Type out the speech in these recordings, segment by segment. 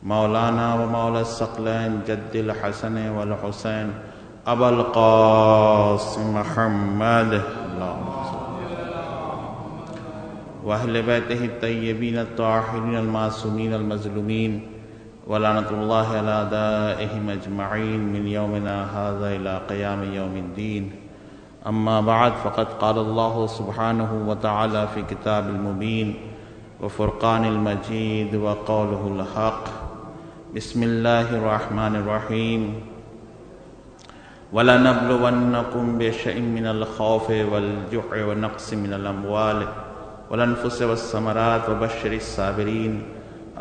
مولانا و مولا الثقلین جد الحسن والحسین ابا القاسم محمد واہل بیتہ الطیبین الطاہرین المعصومین المظلومین ولعنۃ اللہ علی اعدائہم اجمعین من یومنا ھذا الی قیام یوم الدین اما بعد فقد قال اللہ سبحانہ وتعالی فی کتاب المبین وفرقان المجید وقولہ الحق بسم اللہ الرحمن الرحیم وَلَنَبْلُوَنَّكُمْ بِشَيْءٍ مِّنَ الْخَوْفِ وَالْجُوعِ وَنَقْصٍ مِّنَ الْأَمْوَالِ وَالْأَنفُسِ وَالثَّمَرَاتِ وَبَشِّرِ الصَّابِرِينَ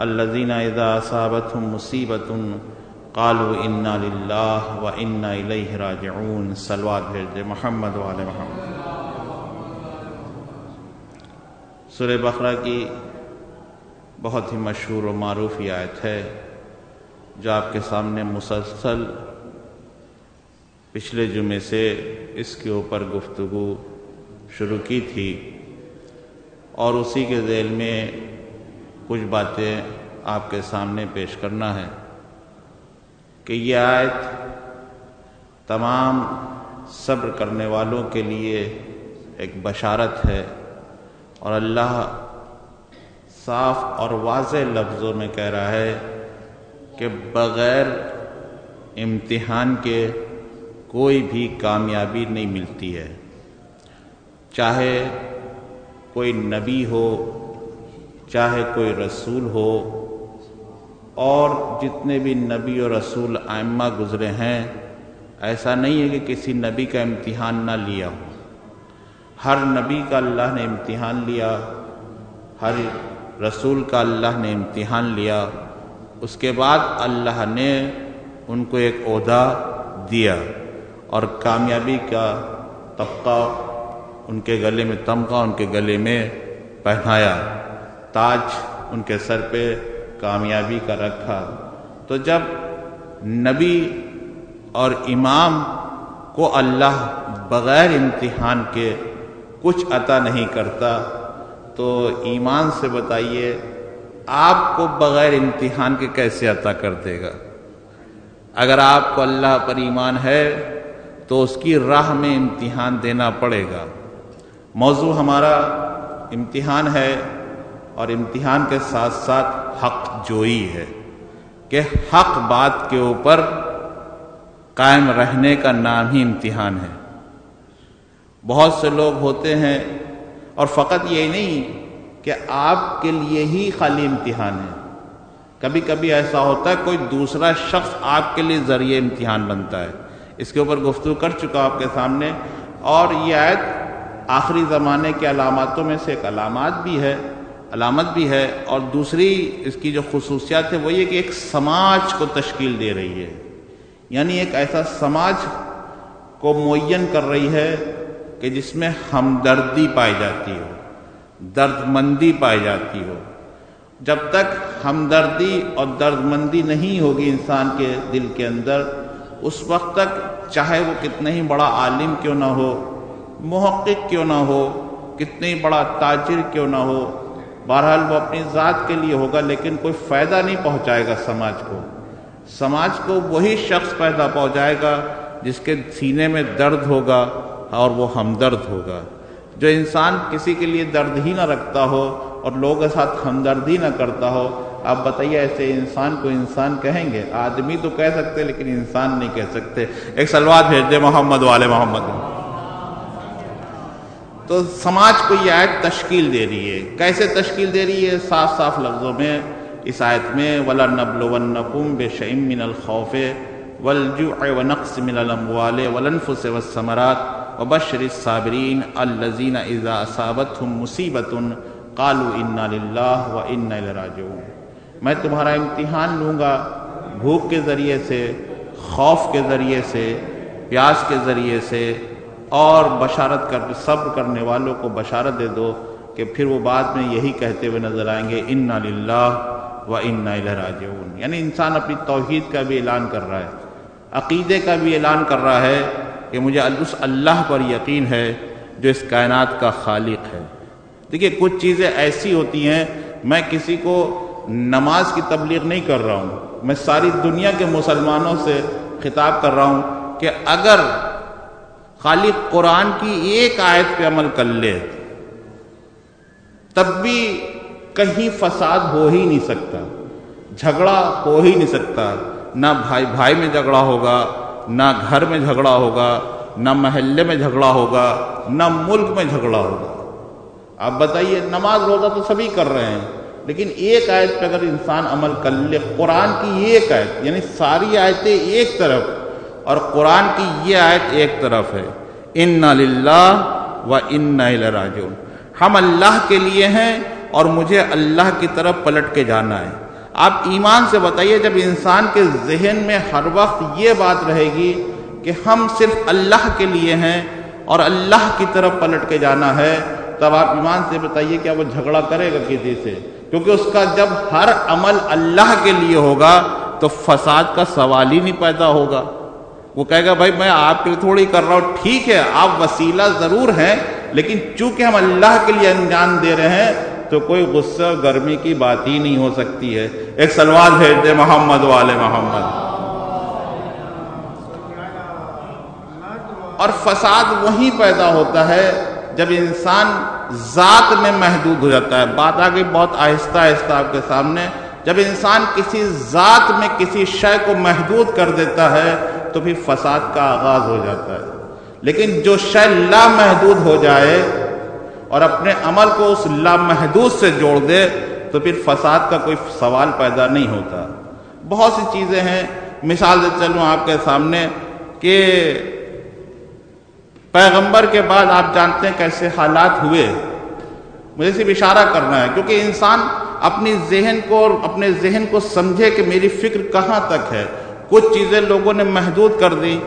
الَّذِينَ إِذَا أَصَابَتْهُمْ مُصِيبَةٌ قَالُوا إِنَّا لِلَّهِ وَإِنَّا إِلَيْهِ رَاجِعُونَ صلوات بھیج دے محمد وعلى محمد۔ سورہ بقرہ کی بہت ہی مشہور و معروف آیت ہے جو آپ کے سامنے مسلسل پچھلے جمعے سے اس کے اوپر گفتگو شروع کی تھی اور اسی کے ذیل میں کچھ باتیں آپ کے سامنے پیش کرنا ہے کہ یہ آیت تمام صبر کرنے والوں کے لیے ایک بشارت ہے اور اللہ صاف اور واضح لفظوں میں کہہ رہا ہے کہ بغیر امتحان کے کوئی بھی کامیابی نہیں ملتی ہے، چاہے کوئی نبی ہو، چاہے کوئی رسول ہو، اور جتنے بھی نبی اور رسول ائمہ گزرے ہیں ایسا نہیں ہے کہ کسی نبی کا امتحان نہ لیا ہو۔ ہر نبی کا اللہ نے امتحان لیا، ہر رسول کا اللہ نے امتحان لیا، اس کے بعد اللہ نے ان کو ایک عہدہ دیا اور کامیابی کا طبقہ ان کے گلے میں تمغہ ان کے گلے میں پہنایا، تاج ان کے سر پہ کامیابی کا رکھا۔ تو جب نبی اور امام کو اللہ بغیر امتحان کے کچھ عطا نہیں کرتا تو ایمان سے بتائیے آپ کو بغیر امتحان کے کیسے عطا کر دے گا؟ اگر آپ کو اللہ پر ایمان ہے تو اس کی راہ میں امتحان دینا پڑے گا۔ موضوع ہمارا امتحان ہے اور امتحان کے ساتھ ساتھ حق جوئی ہے کہ حق بات کے اوپر قائم رہنے کا نام ہی امتحان ہے۔ بہت سے لوگ ہوتے ہیں اور فقط یہ نہیں کہ آپ کے لیے ہی خالی امتحان ہے، کبھی کبھی ایسا ہوتا ہے کوئی دوسرا شخص آپ کے لیے ذریعہ امتحان بنتا ہے۔ اس کے اوپر گفتگو کر چکا آپ کے سامنے، اور یہ آیت آخری زمانے کے علاماتوں میں سے ایک علامت بھی ہے، اور دوسری اس کی جو خصوصیات ہے وہ یہ کہ ایک سماج کو تشکیل دے رہی ہے، یعنی ایک ایسا سماج کو معین کر رہی ہے کہ جس میں ہمدردی پائی جاتی ہو، درد مندی پائی جاتی ہو۔ جب تک ہمدردی اور درد مندی نہیں ہوگی انسان کے دل کے اندر، اس وقت تک چاہے وہ کتنا ہی بڑا عالم کیوں نہ ہو، محقق کیوں نہ ہو، کتنا ہی بڑا تاجر کیوں نہ ہو، بہرحال وہ اپنی ذات کے لیے ہوگا لیکن کوئی فائدہ نہیں پہنچائے گا سماج کو۔ سماج کو وہی شخص فائدہ پہنچائے گا جس کے سینے میں درد ہوگا اور وہ ہمدرد ہوگا۔ جو انسان کسی کے لیے درد ہی نہ رکھتا ہو اور لوگوں کے ساتھ ہمدردی نہ کرتا ہو، آپ بتائیے ایسے انسان کو انسان کہیں گے؟ آدمی تو کہہ سکتے لیکن انسان نہیں کہہ سکتے۔ ایک صلوات بھیج دے محمد وعلى محمد۔ تو سماج کو یہ آیت تشکیل دے رہی ہے۔ کیسے تشکیل دے رہی ہے؟ صاف صاف لفظوں میں اس آیت میں وَلَنَبْلُوَنَّكُمْ بِشَيْءٍ مِّنَ الْخَوْفِ وَالْجُوعِ وَنَقْصٍ مِّنَ الْأَمْوَالِ وَالْأَنفُسِ وَالثَّمَرَاتِ وَبَشِّرِ الصَّابِرِينَ الَّذِينَ إِذَا أَصَابَتْهُمْ مُصِيبَةٌ قَالُوا إِنَّا لِلَّهِ وَإِنَّا إِلَيْهِ رَاجِعُونَ۔ میں تمہارا امتحان لوں گا بھوک کے ذریعے سے، خوف کے ذریعے سے، پیاس کے ذریعے سے، اور بشارت کر صبر کرنے والوں کو بشارت دے دو کہ پھر وہ بعد میں یہی کہتے ہوئے نظر آئیں گے اِنَّا لِلَّهِ وَإِنَّا إِلَيْهِ رَاجِعُونَ۔ یعنی انسان اپنی توحید کا بھی اعلان کر رہا ہے، عقیدے کا بھی اعلان کر رہا ہے کہ مجھے اس اللہ پر یقین ہے جو اس کائنات کا خالق ہے۔ دیکھیے کچھ چیزیں ایسی ہوتی ہیں، میں کسی کو نماز کی تبلیغ نہیں کر رہا ہوں، میں ساری دنیا کے مسلمانوں سے خطاب کر رہا ہوں کہ اگر خالی قرآن کی ایک آیت پہ عمل کر لے تب بھی کہیں فساد ہو ہی نہیں سکتا، جھگڑا ہو ہی نہیں سکتا، نہ بھائی بھائی میں جھگڑا ہوگا، نہ گھر میں جھگڑا ہوگا، نہ محلے میں جھگڑا ہوگا، نہ ملک میں جھگڑا ہوگا۔ آپ بتائیے، نماز روزہ تو سبھی کر رہے ہیں، لیکن ایک آیت پہ اگر انسان عمل کر لے، قرآن کی ایک آیت، یعنی ساری آیتیں ایک طرف اور قرآن کی یہ آیت ایک طرف ہے، اِنَّا لِلَّهِ وَإِنَّا إِلَيْهِ رَاجِعُونَ، ہم اللہ کے لیے ہیں اور مجھے اللہ کی طرف پلٹ کے جانا ہے۔ آپ ایمان سے بتائیے، جب انسان کے ذہن میں ہر وقت یہ بات رہے گی کہ ہم صرف اللہ کے لیے ہیں اور اللہ کی طرف پلٹ کے جانا ہے، تب آپ ایمان سے بتائیے کیا وہ جھگڑا کرے گا کسی سے؟ کیونکہ اس کا جب ہر عمل اللہ کے لیے ہوگا تو فساد کا سوال ہی نہیں پیدا ہوگا۔ وہ کہے گا بھائی میں آپ کے لیے تھوڑی کر رہا ہوں، ٹھیک ہے آپ وسیلہ ضرور ہیں، لیکن چونکہ ہم اللہ کے لیے انجام دے رہے ہیں تو کوئی غصہ گرمی کی بات ہی نہیں ہو سکتی ہے۔ ایک صلوات بھیج دے محمد والے محمد۔ اور فساد وہیں پیدا ہوتا ہے جب انسان ذات میں محدود ہو جاتا ہے۔ بات آ گئی بہت آہستہ آہستہ آپ کے سامنے۔ جب انسان کسی ذات میں کسی شے کو محدود کر دیتا ہے تو پھر فساد کا آغاز ہو جاتا ہے۔ لیکن جو شے لامحدود ہو جائے اور اپنے عمل کو اس لامحدود سے جوڑ دے تو پھر فساد کا کوئی سوال پیدا نہیں ہوتا۔ بہت سی چیزیں ہیں، مثال دے چلوں آپ کے سامنے کہ پیغمبر کے بعد آپ جانتے ہیں کیسے حالات ہوئے۔ مجھے صرف اشارہ کرنا ہے کیونکہ انسان اپنے ذہن کو سمجھے کہ میری فکر کہاں تک ہے۔ کچھ چیزیں لوگوں نے محدود کر دی،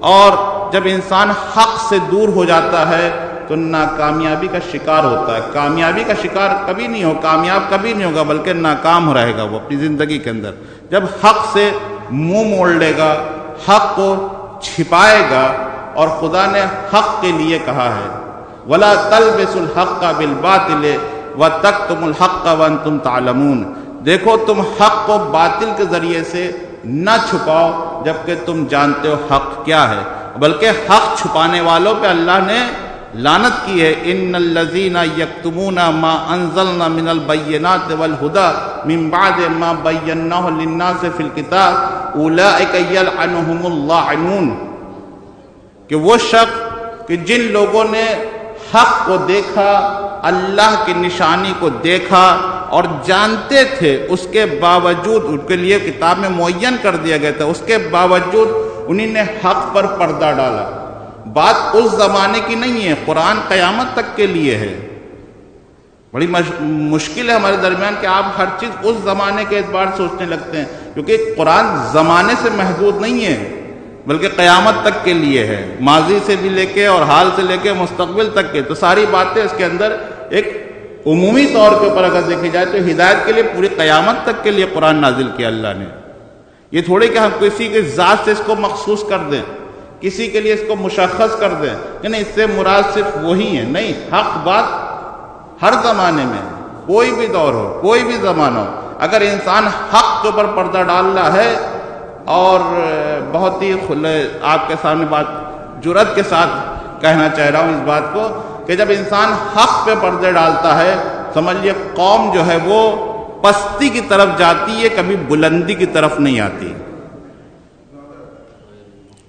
اور جب انسان حق سے دور ہو جاتا ہے تو ناکامیابی کا شکار ہوتا ہے۔ کامیابی کا شکار کبھی نہیں ہو، کامیاب کبھی نہیں ہوگا، بلکہ ناکام رہے گا وہ اپنی زندگی کے اندر۔ جب حق سے منہ موڑ لے گا، حق کو چھپائے گا، اور خدا نے حق کے لیے کہا ہے وَلَا تَلْبِسُوا الْحَقَّ بِالْبَاطِلِ وَتَكْتُمُوا الْحَقَّ وَأَنْتُمْ تَعْلَمُونَ، دیکھو تم حق کو باطل کے ذریعے سے نہ چھپاؤ جبکہ تم جانتے ہو حق کیا ہے، بلکہ حق چھپانے والوں پہ اللہ نے لعنت کی ہے۔ ان الذین یکتمون ما انزلنا من البینات والہدی من بعد ما بیناہ للناس فی الکتاب اولئک یلعنہم اللاعنون، کہ وہ شخص کہ جن لوگوں نے حق کو دیکھا، اللہ کی نشانی کو دیکھا اور جانتے تھے، اس کے باوجود ان کے لیے کتاب میں معین کر دیا گیا تھا، اس کے باوجود انہیں نے حق پر پردہ ڈالا۔ بات اس زمانے کی نہیں ہے، قرآن قیامت تک کے لیے ہے۔ بڑی مشکل ہے ہمارے درمیان کہ آپ ہر چیز اس زمانے کے اعتبار سے سوچنے لگتے ہیں، کیونکہ قرآن زمانے سے محدود نہیں ہے بلکہ قیامت تک کے لیے ہے، ماضی سے بھی لے کے اور حال سے لے کے مستقبل تک کے، تو ساری باتیں اس کے اندر ایک عمومی طور کے اوپر اگر دیکھی جائے تو ہدایت کے لیے پوری قیامت تک کے لیے قرآن نازل کیا اللہ نے۔ یہ تھوڑی کہ ہم کسی کے ذات سے اس کو مخصوص کر دیں، کسی کے لیے اس کو مشخص کر دیں کہ نہیں اس سے مراد صرف وہی ہے، نہیں، حق بات ہر زمانے میں، کوئی بھی دور ہو، کوئی بھی زمانہ ہو، اگر انسان حق کے اوپر پردہ ڈال رہا ہے، اور بہت ہی آپ کے سامنے بات جرأت کے ساتھ کہنا چاہ رہا ہوں اس بات کو کہ جب انسان حق پہ پردے ڈالتا ہے، سمجھیے قوم جو ہے وہ پستی کی طرف جاتی ہے، کبھی بلندی کی طرف نہیں آتی،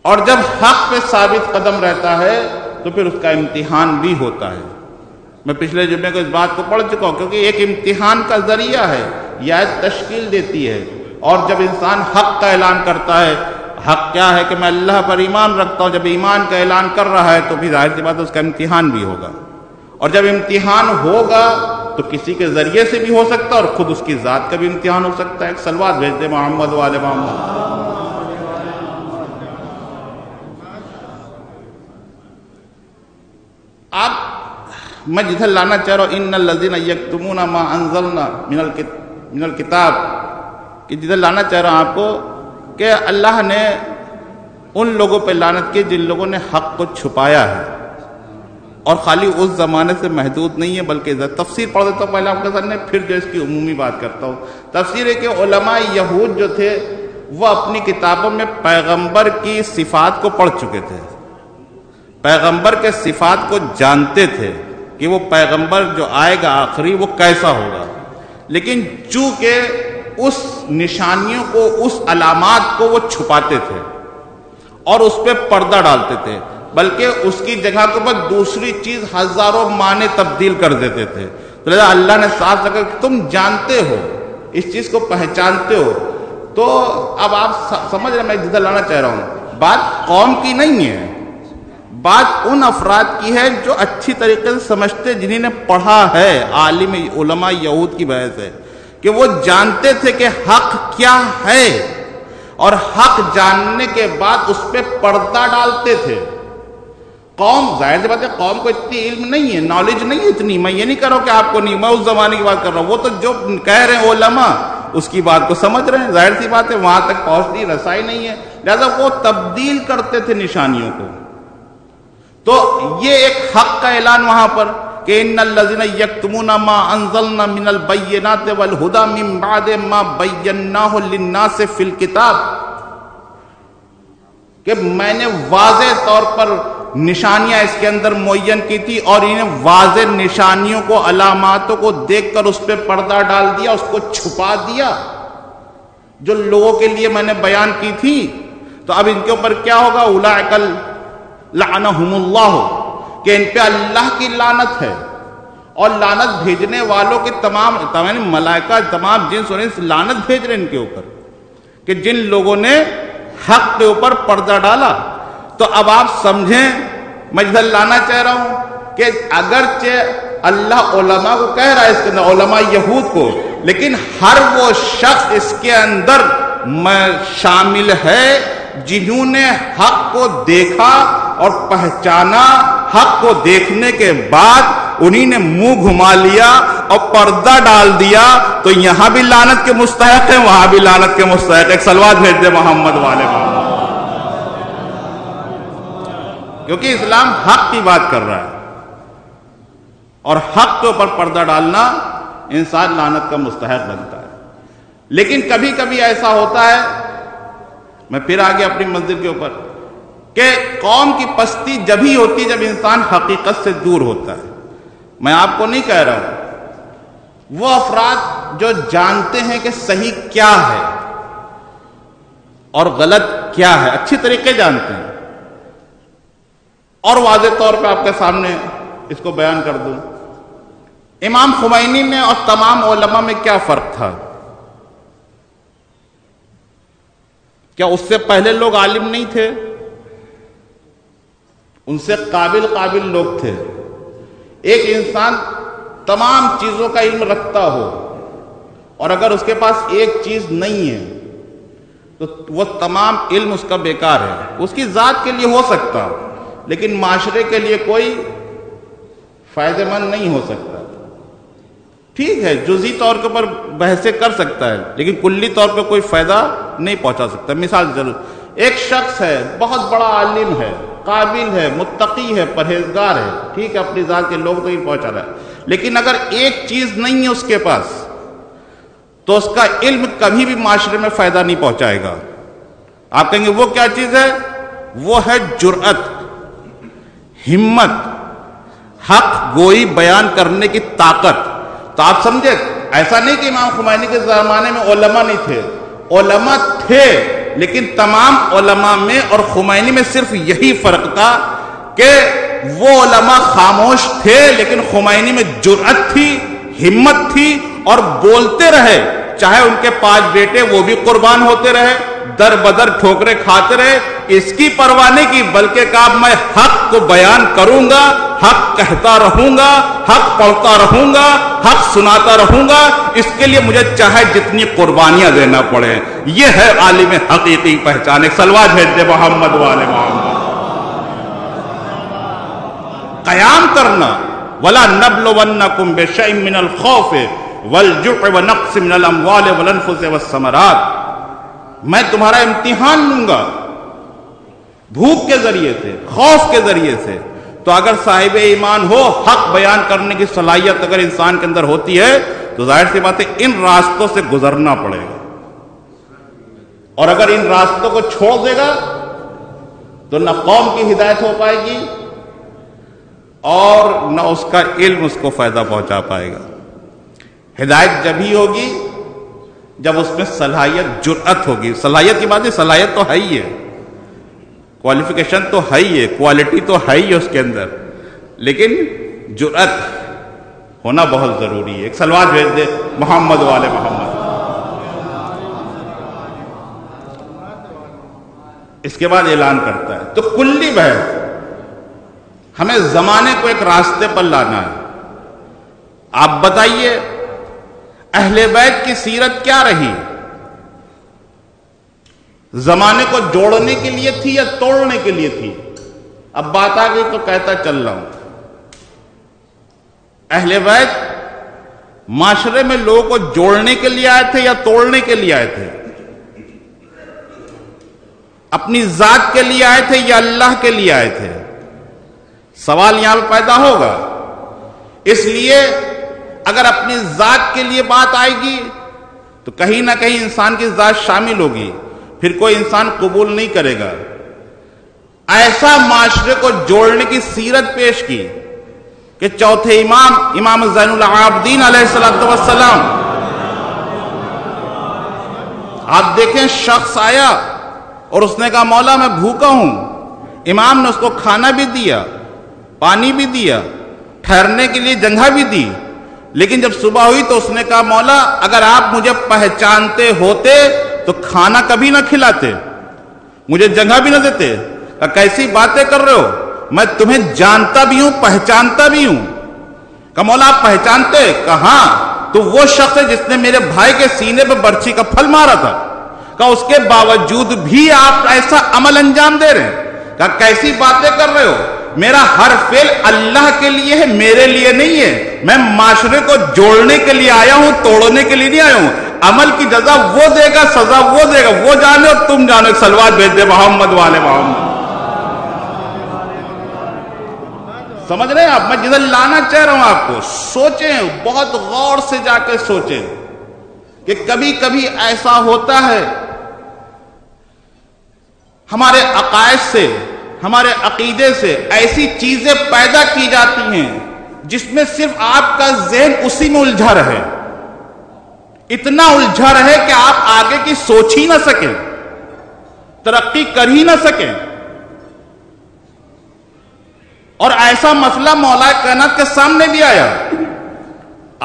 اور جب حق پہ ثابت قدم رہتا ہے تو پھر اس کا امتحان بھی ہوتا ہے۔ میں پچھلے جمعے کو اس بات کو پڑھ چکا ہوں کیونکہ ایک امتحان کا ذریعہ ہے، یہ تشکیل دیتی ہے، اور جب انسان حق کا اعلان کرتا ہے، حق کیا ہے کہ میں اللہ پر ایمان رکھتا ہوں، جب ایمان کا اعلان کر رہا ہے تو پھر ظاہر سی بات ہے اس کا امتحان بھی ہوگا، اور جب امتحان ہوگا تو کسی کے ذریعے سے بھی ہو سکتا ہے اور خود اس کی ذات کا بھی امتحان ہو سکتا ہے۔ ایک صلوات بھیج دے محمد والے محمد۔ آپ میں جدھر لانا چاہ رہا ہوں ان الذین یکتمون ما انزلنا من الکتاب، کہ جدھر لانا چاہ رہا ہوں آپ کو کہ اللہ نے ان لوگوں پہ لعنت کی جن لوگوں نے حق کو چھپایا ہے اور خالی اس زمانے سے محدود نہیں ہے بلکہ تفسیر پڑھ دیتا ہوں پہلے آپ کے سامنے، پھر جو اس کی عمومی بات کرتا ہوں۔ تفسیر ہے کہ علماء یہود جو تھے وہ اپنی کتابوں میں پیغمبر کی صفات کو پڑھ چکے تھے، پیغمبر کے صفات کو جانتے تھے کہ وہ پیغمبر جو آئے گا آخری وہ کیسا ہوگا، لیکن چونکہ اس نشانیوں کو، اس علامات کو وہ چھپاتے تھے اور اس پہ پردہ ڈالتے تھے، بلکہ اس کی جگہ کے اوپر دوسری چیز ہزاروں معنی تبدیل کر دیتے تھے۔ تو لہذا اللہ نے ساتھ رکھا کہ تم جانتے ہو، اس چیز کو پہچانتے ہو۔ تو اب آپ سمجھ رہے میں جدھر لانا چاہ رہا ہوں، بات قوم کی نہیں ہے، بات ان افراد کی ہے جو اچھی طریقے سے سمجھتے، جنہیں نے پڑھا ہے، عالم علماء یہود کی بحث ہے کہ وہ جانتے تھے کہ حق کیا ہے، اور حق جاننے کے بعد اس پہ پردہ ڈالتے تھے۔ قوم، ظاہر سی بات ہے قوم کو اتنی علم نہیں ہے، نالج نہیں ہے اتنی، میں یہ نہیں کہہ رہا ہوں کہ آپ کو نہیں، میں اس زمانے کی بات کر رہا ہوں، وہ تو جو کہہ رہے ہیں علماء اس کی بات کو سمجھ رہے ہیں، ظاہر سی بات ہے وہاں تک پہنچتی رسائی نہیں ہے، لہذا وہ تبدیل کرتے تھے نشانیوں کو۔ تو یہ ایک حق کا اعلان وہاں پر کہ ان الذین یکتمون ما انزلنا من البینات والہدی من بعد ما بیناہ للناس فی الکتاب، کہ میں نے واضح طور پر نشانیاں اس کے اندر معین کی تھی اور انہیں واضح نشانیوں کو، علاماتوں کو دیکھ کر اس پہ پردہ ڈال دیا، اس کو چھپا دیا جو لوگوں کے لیے میں نے بیان کی تھی۔ تو اب ان کے اوپر کیا ہوگا؟ اولئک لعنہم اللہ، کہ ان پہ اللہ کی لعنت ہے، اور لعنت بھیجنے والوں کے تمام ملائکہ، تمام جنس اور انس لعنت بھیج رہے ہیں ان کے اوپر، کہ جن لوگوں نے حق کے اوپر پردہ ڈالا۔ تو اب آپ سمجھیں میں جدھر لانا چاہ رہا ہوں کہ اگرچہ اللہ علماء کو کہہ رہا ہے، اس کے اندر علماء یہود کو، لیکن ہر وہ شخص اس کے اندر شامل ہے جنہوں نے حق کو دیکھا اور پہچانا، حق کو دیکھنے کے بعد انہی نے منہ گھما لیا اور پردہ ڈال دیا، تو یہاں بھی لعنت کے مستحق ہیں، وہاں بھی لعنت کے مستحق ہیں۔ ایک صلوات بھیج دے محمد والے محمد، کیونکہ اسلام حق کی بات کر رہا ہے، اور حق کے اوپر پردہ ڈالنا انسان لعنت کا مستحق بنتا ہے۔ لیکن کبھی کبھی ایسا ہوتا ہے، میں پھر آگے اپنی منزل کے اوپر، کہ قوم کی پستی جب ہی ہوتی جب انسان حقیقت سے دور ہوتا ہے۔ میں آپ کو نہیں کہہ رہا ہوں، وہ افراد جو جانتے ہیں کہ صحیح کیا ہے اور غلط کیا ہے، اچھی طریقے جانتے ہیں، اور واضح طور پہ آپ کے سامنے اس کو بیان کر دوں، امام خمینی میں اور تمام علماء میں کیا فرق تھا؟ کیا اس سے پہلے لوگ عالم نہیں تھے؟ ان سے قابل لوگ تھے۔ ایک انسان تمام چیزوں کا علم رکھتا ہو، اور اگر اس کے پاس ایک چیز نہیں ہے تو وہ تمام علم اس کا بیکار ہے۔ اس کی ذات کے لیے ہو سکتا، لیکن معاشرے کے لیے کوئی فائدہ مند نہیں ہو سکتا۔ ٹھیک ہے، جزئی طور کے اوپر بحثیں کر سکتا ہے، لیکن کلی طور پہ کوئی فائدہ نہیں پہنچا سکتا۔ مثال ضرور، ایک شخص ہے، بہت بڑا عالم ہے، قابل ہے، متقی ہے، پرہیزگار ہے، ٹھیک ہے، اپنی ذات کے لوگ تو ہی پہنچا رہا ہے، لیکن اگر ایک چیز نہیں ہے اس کے پاس تو اس کا علم کبھی بھی معاشرے میں فائدہ نہیں پہنچائے گا۔ آپ کہیں گے وہ کیا چیز ہے؟ وہ ہے جرأت، ہمت، حق گوئی بیان کرنے کی طاقت۔ تو آپ سمجھے، ایسا نہیں کہ امام خمینی کے زمانے میں علماء نہیں تھے، علماء تھے، لیکن تمام علماء میں اور خمینی میں صرف یہی فرق تھا کہ وہ علماء خاموش تھے، لیکن خمینی میں جرأت تھی، ہمت تھی، اور بولتے رہے، چاہے ان کے 5 بیٹے وہ بھی قربان ہوتے رہے، در بدر ٹھوکریں کھاتے رہے، اس کی پرواہ نہیں کی، بلکہ کہا میں حق کو بیان کروں گا، حق کہتا رہوں گا، حق پڑھتا رہوں گا، حق سناتا رہوں گا، اس کے لیے مجھے چاہے جتنی قربانیاں دینا پڑے۔ یہ ہے عالم حقیقی پہچان۔ ایک صلوات بھیج دے محمد والے محمد۔ قیام کرنا، وَلَا نَبْلُوَنَّكُمْ بِشَيْءٍ مِّنَ الْخَوْفِ وَالْجُوعِ وَنَقْصٍ مِّنَ الْأَمْوَالِ وَالْأَنفُسِ وَالثَّمَرَاتِ، میں تمہارا امتحان لوں گا، بھوک کے ذریعے سے، خوف کے ذریعے سے، تو اگر صاحب ایمان ہو، حق بیان کرنے کی صلاحیت اگر انسان کے اندر ہوتی ہے تو ظاہر سی بات ہے ان راستوں سے گزرنا پڑے گا، اور اگر ان راستوں کو چھوڑ دے گا تو نہ قوم کی ہدایت ہو پائے گی اور نہ اس کا علم اس کو فائدہ پہنچا پائے گا۔ ہدایت جب ہی ہوگی جب اس میں صلاحیت، جرأت ہوگی۔ صلاحیت کی بات ہے، صلاحیت تو ہے ہی ہے، کوالیفیکیشن تو ہے ہی ہے، کوالٹی تو ہے ہی اس کے اندر، لیکن جرأت ہونا بہت ضروری ہے۔ ایک صلوات بھیج دے محمد والے محمد۔ اس کے بعد اعلان کرتا ہے، تو کلی بحث ہمیں زمانے کو ایک راستے پر لانا ہے۔ آپ بتائیے اہل بیت کی سیرت کیا رہی؟ زمانے کو جوڑنے کے لیے تھی یا توڑنے کے لیے تھی؟ اب بات آ گئی تو کہتا چل رہا ہوں، اہل بیت معاشرے میں لوگوں کو جوڑنے کے لیے آئے تھے یا توڑنے کے لیے آئے تھے؟ اپنی ذات کے لیے آئے تھے یا اللہ کے لیے آئے تھے؟ سوال یہاں پہ پیدا ہوگا۔ اس لیے اگر اپنی ذات کے لیے بات آئے گی تو کہیں نہ کہیں انسان کی ذات شامل ہوگی، پھر کوئی انسان قبول نہیں کرے گا۔ ایسا معاشرے کو جوڑنے کی سیرت پیش کی کہ چوتھے امام زین العابدین علیہ السلام، آپ دیکھیں شخص آیا اور اس نے کہا مولا میں بھوکا ہوں، امام نے اس کو کھانا بھی دیا، پانی بھی دیا، ٹھہرنے کے لیے جگہ بھی دی، لیکن جب صبح ہوئی تو اس نے کہا مولا اگر آپ مجھے پہچانتے ہوتے تو کھانا کبھی نہ کھلاتے، مجھے جگہ بھی نہ دیتے۔ کہا کیسی باتیں کر رہے ہو، میں تمہیں جانتا بھی ہوں پہچانتا بھی ہوں۔ کہا مولا آپ پہچانتے؟ کہا ہاں، تو وہ شخص ہے جس نے میرے بھائی کے سینے پہ برچھی کا پھل مارا تھا۔ کہا اس کے باوجود بھی آپ ایسا عمل انجام دے رہے ہیں؟ کہا کیسی باتیں کر رہے ہو، میرا ہر فعل اللہ کے لیے ہے، میرے لیے نہیں ہے، میں معاشرے کو جوڑنے کے لیے آیا ہوں، توڑنے کے لیے نہیں آیا ہوں۔ عمل کی جزا وہ دے گا، سزا وہ دے گا، وہ جانے اور تم جانو۔ ایک صلوات بھیج دے محمد والے محمد۔ سمجھ رہے ہیں آپ؟ میں جدھر لانا چاہ رہا ہوں آپ کو، سوچیں، بہت غور سے جا کے سوچیں کہ کبھی کبھی ایسا ہوتا ہے ہمارے عقائد سے، ہمارے عقیدے سے ایسی چیزیں پیدا کی جاتی ہیں جس میں صرف آپ کا ذہن اسی میں الجھا رہے، اتنا الجھا رہے کہ آپ آگے کی سوچ ہی نہ سکیں، ترقی کر ہی نہ سکیں۔ اور ایسا مسئلہ مولا کائنات کے سامنے بھی آیا۔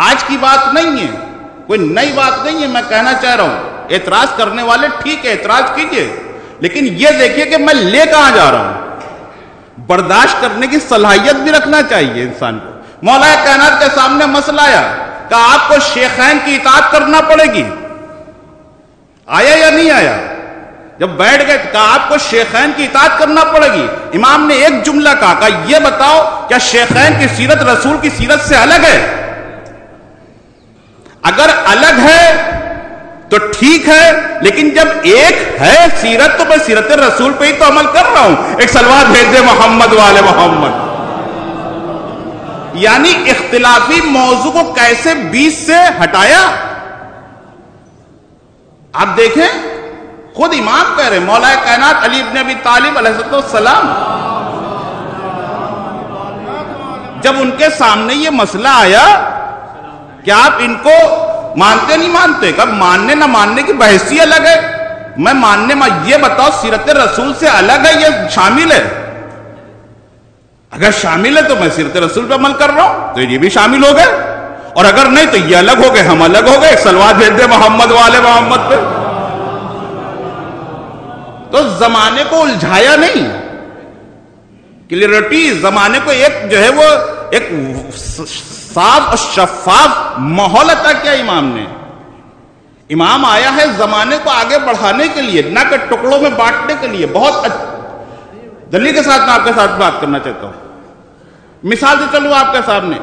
آج کی بات نہیں ہے، کوئی نئی بات نہیں ہے، میں کہنا چاہ رہا ہوں اعتراض کرنے والے ٹھیک ہے اعتراض کیجئے، لیکن یہ دیکھیے کہ میں لے کہاں جا رہا ہوں۔ برداشت کرنے کی صلاحیت بھی رکھنا چاہیے انسان کو۔ مولا کائنات کے سامنے مسئلہ آیا کہ آپ کو شیخین کی اطاعت کرنا پڑے گی، آیا یا نہیں آیا؟ جب بیٹھ گئے کہا آپ کو شیخین کی اطاعت کرنا پڑے گی۔ امام نے ایک جملہ کہا یہ بتاؤ کیا شیخین کی سیرت رسول کی سیرت سے الگ ہے؟ اگر الگ ہے تو ٹھیک ہے، لیکن جب ایک ہے سیرت تو میں سیرت رسول پہ ہی تو عمل کر رہا ہوں۔ ایک صلوات بھیج دے محمد والے محمد۔ یعنی اختلافی موضوع کو کیسے بیچ سے ہٹایا۔ آپ دیکھیں خود امام کہہ رہے مولا کائنات علی ابن ابی طالب علیہ السلام، جب ان کے سامنے یہ مسئلہ آیا کہ آپ ان کو مانتے نہیں مانتے، کب ماننے نہ ماننے کی بحثی الگ ہے، میں ماننے یہ بتاؤ سیرت رسول سے الگ ہے یہ شامل ہے؟ اگر شامل ہے تو میں سیرت رسول پہ عمل کر رہا ہوں تو یہ بھی شامل ہو گئے، اور اگر نہیں تو یہ الگ ہو گئے ہم الگ ہو گئے۔ ایک صلوات بھیج دے محمد والے محمد پہ۔ تو زمانے کو الجھایا نہیں، کلیئرٹی زمانے کو ایک جو ہے وہ ایک صاف اور شفاف ماحول عطا کیا امام نے۔ امام آیا ہے زمانے کو آگے بڑھانے کے لیے، نہ کہ ٹکڑوں میں بانٹنے کے لیے۔ بہت دلیل کے ساتھ میں آپ کے ساتھ بات کرنا چاہتا ہوں، مثال سے چلوں آپ کے سامنے۔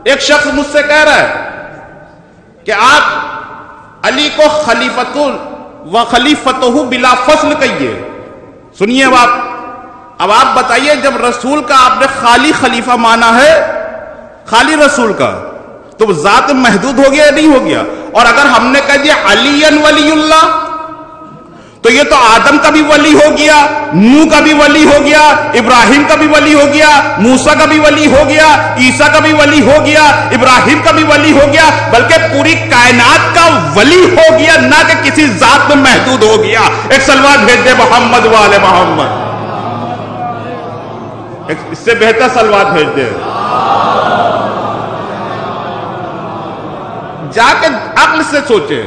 ایک شخص مجھ سے کہہ رہا ہے کہ آپ علی کو خلیفتہ بلا فصل کہیے۔ سنیے اب آپ، اب آپ بتائیے جب رسول کا آپ نے خالی خلیفہ مانا ہے، خالی رسول کا، تو ذات محدود ہو گیا یا نہیں ہو گیا؟ اور اگر ہم نے کہہ دیا علی ولی اللہ، تو یہ تو آدم کا بھی ولی ہو گیا، نوح کا بھی ولی ہو گیا، ابراہیم کا بھی ولی ہو گیا، موسیٰ کا بھی ولی ہو گیا، عیسیٰ کا بھی ولی ہو گیا، ابراہیم کا بھی ولی ہو گیا، بلکہ پوری کائنات کا ولی ہو گیا، نہ کہ کسی ذات میں محدود ہو گیا۔ ایک سلوات بھیج دے محمد والے محمد، اس سے بہتر سلوات بھیج دے۔ جا کے عقل سے سوچے،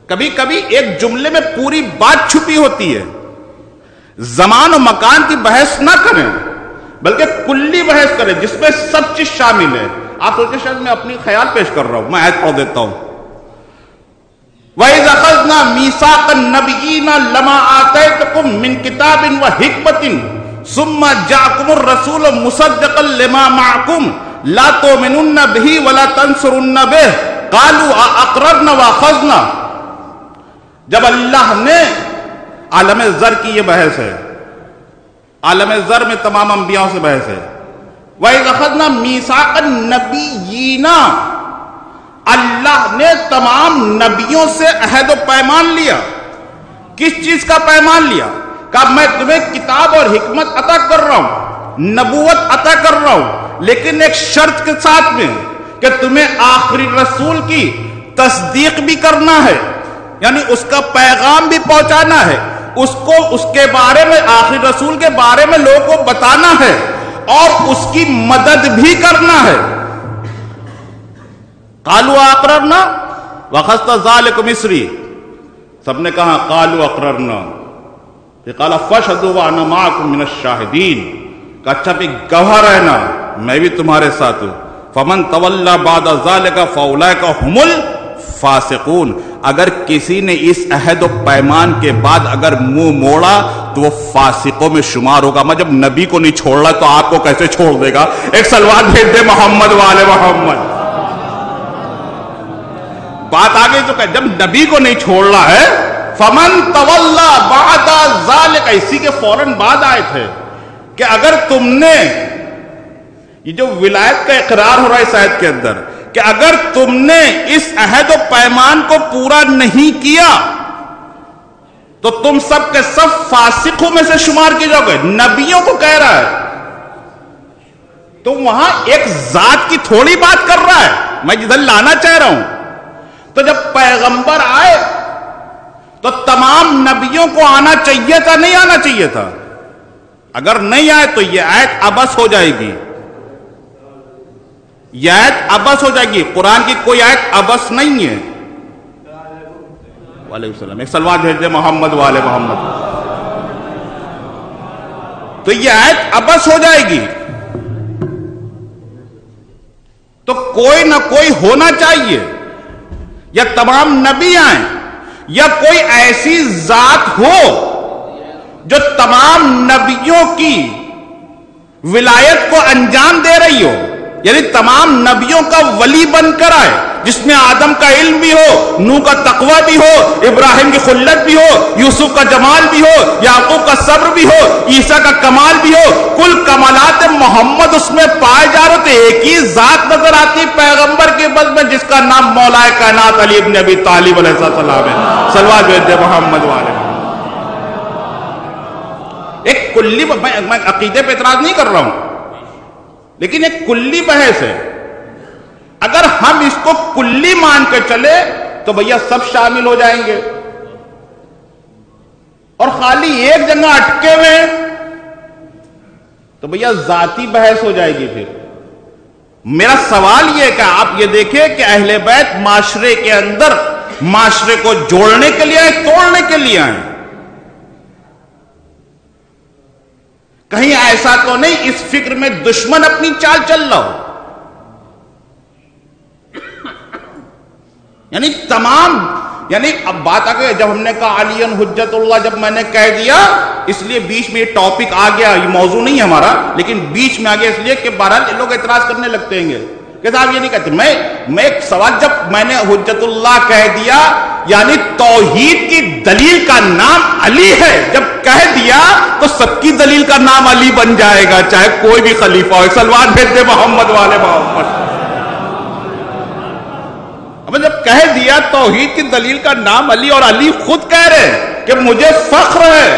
کبھی کبھی ایک جملے میں پوری بات چھپی ہوتی ہے۔ زمان و مکان کی بحث نہ کریں، بلکہ کلی بحث کریں جس میں سب چیز شامل ہے۔ آپ سوچیں شاید میں اپنی خیال پیش کر رہا ہوں، میں آیت پڑھ دیتا ہوں۔ وَإِذْ أَخَذْنَا مِيثَاقَ النَّبِيِّينَ لَمَا آتَيْتُكُم مِّن كِتَابٍ وَحِكْمَةٍ ثُمَّ جَاءَكُمُ الرَّسُولُ مُصَدِّقًا لِّمَا مَعَكُمْ لَا تُؤْمِنُنَّ بِهِ وَلَا تَنصُرُنَّ بِهِ قَالُوا أَأَقْرَرْنَا وَأَخَذْنَا۔ جب اللہ نے عالم ذر کی یہ بحث ہے، عالم ذر میں تمام انبیاء سے بحث ہے۔ وَإِذْ أَخَذْنَا مِيثَاقَ النَّبِيِّينَ، اللہ نے تمام نبیوں سے عہد و پیمان لیا۔ کس چیز کا پیمان لیا؟ کہ میں تمہیں کتاب اور حکمت عطا کر رہا ہوں، نبوت عطا کر رہا ہوں، لیکن ایک شرط کے ساتھ میں کہ تمہیں آخری رسول کی تصدیق بھی کرنا ہے، یعنی اس کا پیغام بھی پہنچانا ہے، اس کو اس کے بارے میں، آخری رسول کے بارے میں لوگوں کو بتانا ہے، اور اس کی مدد بھی کرنا ہے۔ قالوا اقررنا وخذت ذلك مصری، سب نے کہا قالوا اقررنا، پھر قال فاشهدوا وانا معكم من الشاهدین، کہ اچھا بھی گواہ رہنا، میں بھی تمہارے ساتھ ہوں۔ فمن تولى بعد ذلك فاولئك هم الفاسقون، اگر کسی نے اس عہد و پیمان کے بعد اگر منہ موڑا تو وہ فاسقوں میں شمار ہوگا۔ میں جب نبی کو نہیں چھوڑ رہا تو آپ کو کیسے چھوڑ دے گا؟ ایک سلوات بھیج دے محمد والے محمد۔ بات آگے تو کہ جب نبی کو نہیں چھوڑ رہا ہے، فمن تولا بعد ذالک، اسی کے فوراً بعد آئے تھے کہ اگر تم نے، یہ جو ولایت کا اقرار ہو رہا ہے اس آیت کے اندر، کہ اگر تم نے اس عہد و پیمان کو پورا نہیں کیا تو تم سب کے سب فاسقوں میں سے شمار کیے جاؤ گے۔ نبیوں کو کہہ رہا ہے، تو وہاں ایک ذات کی تھوڑی بات کر رہا ہے، میں جدھر لانا چاہ رہا ہوں۔ تو جب پیغمبر آئے تو تمام نبیوں کو آنا چاہیے تھا، نہیں آنا چاہیے تھا؟ اگر نہیں آئے تو یہ آیت عبث ہو جائے گی، یہ آیت عبث ہو جائے گی۔ قرآن کی کوئی آیت عبث نہیں ہے۔ وعلیکم السلام، ایک سلوات بھیج دے محمد والے محمد۔ تو یہ آیت عبث ہو جائے گی، تو کوئی نہ کوئی ہونا چاہیے، یا تمام نبی آئیں، یا کوئی ایسی ذات ہو جو تمام نبیوں کی ولایت کو انجام دے رہی ہو، یعنی تمام نبیوں کا ولی بن کر آئے، جس میں آدم کا علم بھی ہو، نوح کا تقوی بھی ہو، ابراہیم کی خلت بھی ہو، یوسف کا جمال بھی ہو، یعقوب کا صبر بھی ہو، عیسیٰ کا کمال بھی ہو، کل کمالات محمد اس میں پائے جا رہے تھے۔ ایک ہی ذات نظر آتی پیغمبر کے بد میں، جس کا نام مولا کائنات علی ابن ابی طالب علیہ السلام ہے۔ صلوات بھیج دے محمد والے۔ ایک کلی، میں عقیدے پہ اعتراض نہیں کر رہا ہوں، لیکن ایک کلی بحث ہے۔ اگر ہم اس کو کلی مان کے چلے تو بھیا سب شامل ہو جائیں گے، اور خالی ایک جگہ اٹکے ہوئے تو بھیا ذاتی بحث ہو جائے گی۔ پھر میرا سوال یہ ہے کہ آپ یہ دیکھیں کہ اہل بیت معاشرے کے اندر معاشرے کو جوڑنے کے لیے آئے، توڑنے کے لیے آئے؟ کہیں ایسا تو نہیں اس فکر میں دشمن اپنی چال چل رہا ہو؟ یعنی تمام، یعنی اب بات آ گئی، جب ہم نے کہا علی حجت اللہ، جب میں نے کہہ دیا، اس لیے بیچ میں یہ ٹاپک آ گیا، یہ موضوع نہیں ہے ہمارا، لیکن بیچ میں آ گیا اس لیے کہ بہرحال لوگ اعتراض کرنے لگتے ہیں گے کہ صاحب یہ نہیں کہتے. میں ایک سوال, جب میں نے حجت اللہ کہہ دیا یعنی توحید کی دلیل کا نام علی ہے, جب کہہ دیا تو سب کی دلیل کا نام علی بن جائے گا, چاہے کوئی بھی خلیفہ ہو. سلوات بھیج دے محمد والے محمد. اب جب کہہ دیا توحید کی دلیل کا نام علی, اور علی خود کہہ رہے کہ مجھے فخر ہے.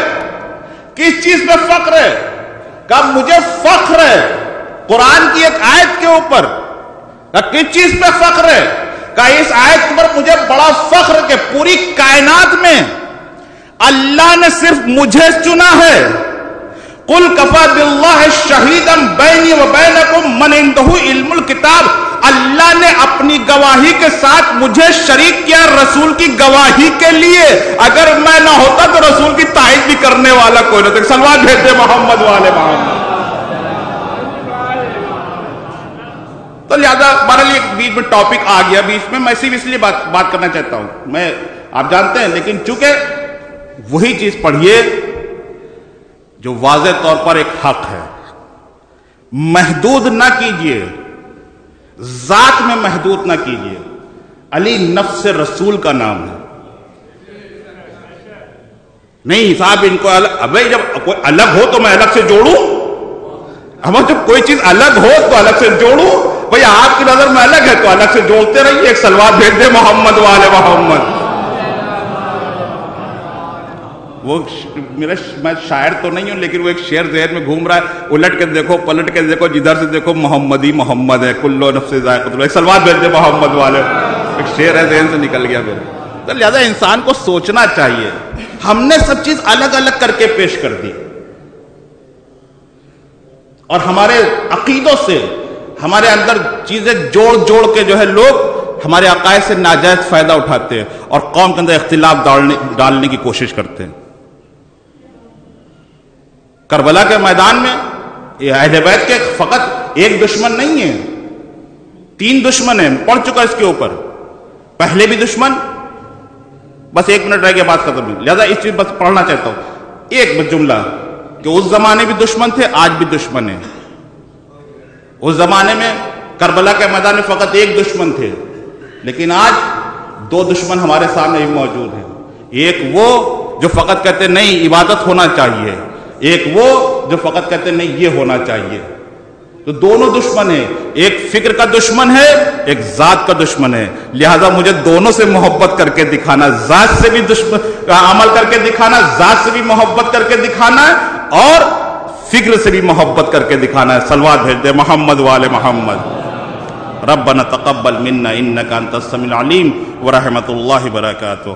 کس چیز پہ فخر ہے؟ کہ مجھے فخر ہے قرآن کی ایک آیت کے اوپر. کس چیز پہ فخر ہے؟ کہ اس آیت پر مجھے بڑا فخر کہ پوری کائنات میں اللہ نے صرف مجھے چنا ہے. قل کفا باللہ شہیدا بینی و بینکم من عنده علم الکتاب. اللہ نے اپنی گواہی کے ساتھ مجھے شریک کیا رسول کی گواہی کے لیے. اگر میں نہ ہوتا تو رسول کی تائید بھی کرنے والا کوئی نہ تھا. سلوات بھیج دے محمد والے محمد. تو لہذا ہمارے لیے بیچ میں ٹاپک آ گیا بیچ میں, میں اس لیے بات کرنا چاہتا ہوں. میں آپ جانتے ہیں, لیکن چونکہ وہی چیز پڑھیے جو واضح طور پر ایک حق ہے. محدود نہ کیجئے, ذات میں محدود نہ کیجئے. علی نفس رسول کا نام ہے. نہیں صاحب ان کو الگ, ابھی جب کوئی الگ ہو تو میں الگ سے جوڑوں. اب جب کوئی چیز الگ ہو تو الگ سے جوڑوں. بھئی آپ کی نظر میں الگ ہے تو الگ سے جوڑتے رہیے. ایک سلوات بھیج دے محمد والے محمد. وہ میں شاعر تو نہیں ہوں, لیکن وہ ایک شعر ذہن میں گھوم رہا ہے. الٹ کے دیکھو, پلٹ کے دیکھو, جدھر سے دیکھو محمد ہی محمد ہے. کلو نفس ذائقۃ الموت. سلوات بھیج دے محمد والے. ایک شعر ہے ذہن سے نکل گیا میرے. تو لہذا انسان کو سوچنا چاہیے. ہم نے سب چیز الگ الگ کر کے پیش کر دی, اور ہمارے عقیدوں سے ہمارے اندر چیزیں جوڑ کے جو ہے لوگ ہمارے عقائد سے ناجائز فائدہ اٹھاتے ہیں اور قوم کے اندر اختلاف ڈالنے کی کوشش کرتے ہیں. کربلا کے میدان میں یہ اہل بیت کے فقط ایک دشمن نہیں ہے, 3 دشمن ہیں. پڑھ چکا اس کے اوپر. پہلے بھی دشمن, بس 1 منٹ رہ گیا بات ختم. لہذا اس چیز بس پڑھنا چاہتا ہوں ایک جملہ کہ اس زمانے بھی دشمن تھے, آج بھی دشمن ہیں. اس زمانے میں کربلا کے میدان میں فقط ایک دشمن تھے, لیکن آج 2 دشمن ہمارے سامنے بھی موجود ہیں. ایک وہ جو فقط کہتے نہیں عبادت ہونا چاہیے, ایک وہ جو فقط کہتے نہیں یہ ہونا چاہیے. تو دونوں دشمن ہیں. ایک فکر کا دشمن ہے, ایک ذات کا دشمن ہے. لہذا مجھے دونوں سے محبت کر کے دکھانا, ذات سے بھی عمل کر کے دکھانا, ذات سے بھی محبت کر کے دکھانا ہے, اور فکر سے بھی محبت کر کے دکھانا ہے. سلوات بھیج دے محمد والے محمد. ربنا تقبل منا انک انت السمیع العلیم ورحمۃ اللہ وبرکاتہ.